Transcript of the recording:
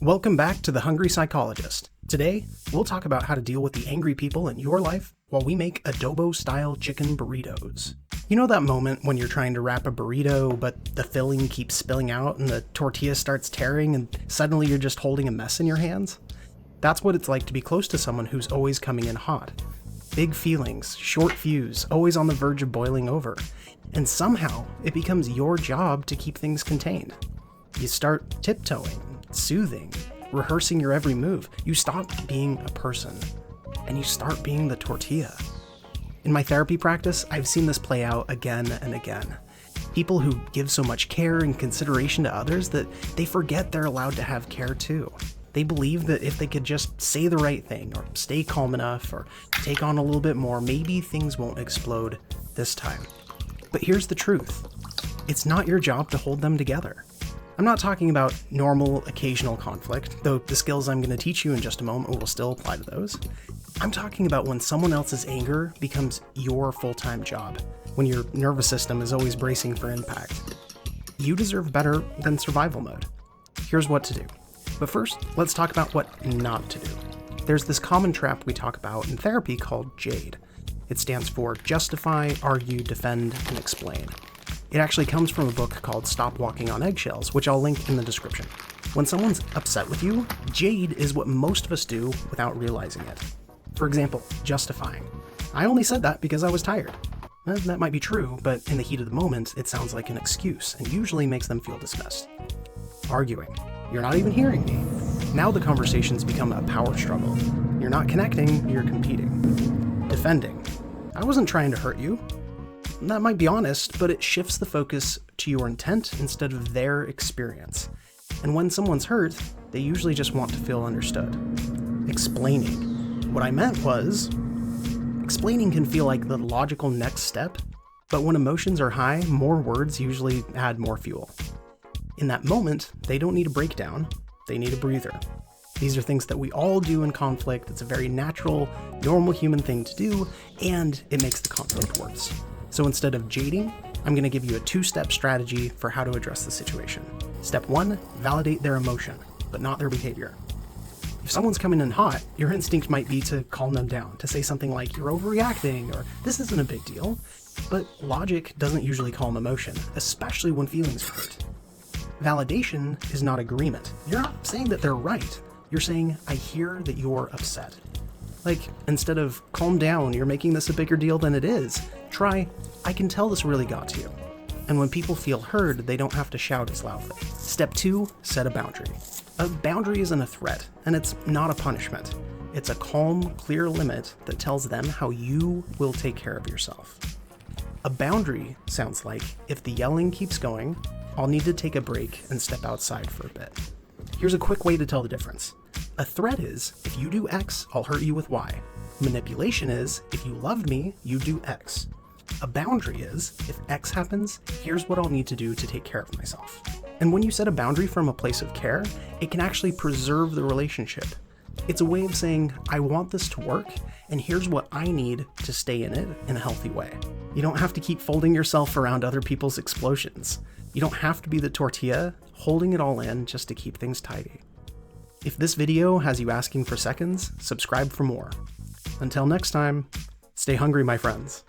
Welcome back to the Hungry Psychologist. Today, we'll talk about how to deal with the angry people in your life while we make adobo-style chicken burritos. You know that moment when you're trying to wrap a burrito, but the filling keeps spilling out and the tortilla starts tearing and suddenly you're just holding a mess in your hands? That's what it's like to be close to someone who's always coming in hot. Big feelings, short fuse, always on the verge of boiling over. And somehow, it becomes your job to keep things contained. You start tiptoeing, soothing, rehearsing your every move. You stop being a person, and you start being the tortilla. In my therapy practice, I've seen this play out again and again. People who give so much care and consideration to others that they forget they're allowed to have care too. They believe that if they could just say the right thing, or stay calm enough, or take on a little bit more, maybe things won't explode this time. But here's the truth. It's not your job to hold them together. I'm not talking about normal, occasional conflict, though the skills I'm going to teach you in just a moment will still apply to those. I'm talking about when someone else's anger becomes your full-time job, when your nervous system is always bracing for impact. You deserve better than survival mode. Here's what to do. But first, let's talk about what not to do. There's this common trap we talk about in therapy called JADE. It stands for Justify, Argue, Defend, and Explain. It actually comes from a book called Stop Walking on Eggshells, which I'll link in the description. When someone's upset with you, JADE is what most of us do without realizing it. For example, justifying. I only said that because I was tired. That might be true, but in the heat of the moment, it sounds like an excuse and usually makes them feel dismissed. Arguing. You're not even hearing me. Now the conversation's become a power struggle. You're not connecting, you're competing. Defending. I wasn't trying to hurt you. That might be honest, but it shifts the focus to your intent instead of their experience. And when someone's hurt, they usually just want to feel understood. Explaining. What I meant was, explaining can feel like the logical next step, but when emotions are high, more words usually add more fuel. In that moment, they don't need a breakdown, they need a breather. These are things that we all do in conflict. It's a very natural, normal human thing to do, and it makes the conflict worse. So instead of jading, I'm going to give you a 2-step strategy for how to address the situation. Step 1, validate their emotion, but not their behavior. If someone's coming in hot, your instinct might be to calm them down, to say something like, you're overreacting, or this isn't a big deal. But logic doesn't usually calm emotion, especially when feelings are hurt. Validation is not agreement. You're not saying that they're right. You're saying, I hear that you're upset. Like, instead of, calm down, you're making this a bigger deal than it is, try, I can tell this really got to you. And when people feel heard, they don't have to shout as loudly. Step 2, set a boundary. A boundary isn't a threat, and it's not a punishment. It's a calm, clear limit that tells them how you will take care of yourself. A boundary sounds like, if the yelling keeps going, I'll need to take a break and step outside for a bit. Here's a quick way to tell the difference. A threat is, if you do X, I'll hurt you with Y. Manipulation is, if you love me, you do X. A boundary is, if X happens, here's what I'll need to do to take care of myself. And when you set a boundary from a place of care, it can actually preserve the relationship. It's a way of saying, I want this to work, and here's what I need to stay in it in a healthy way. You don't have to keep folding yourself around other people's explosions. You don't have to be the tortilla, holding it all in just to keep things tidy. If this video has you asking for seconds, subscribe for more. Until next time, stay hungry, my friends.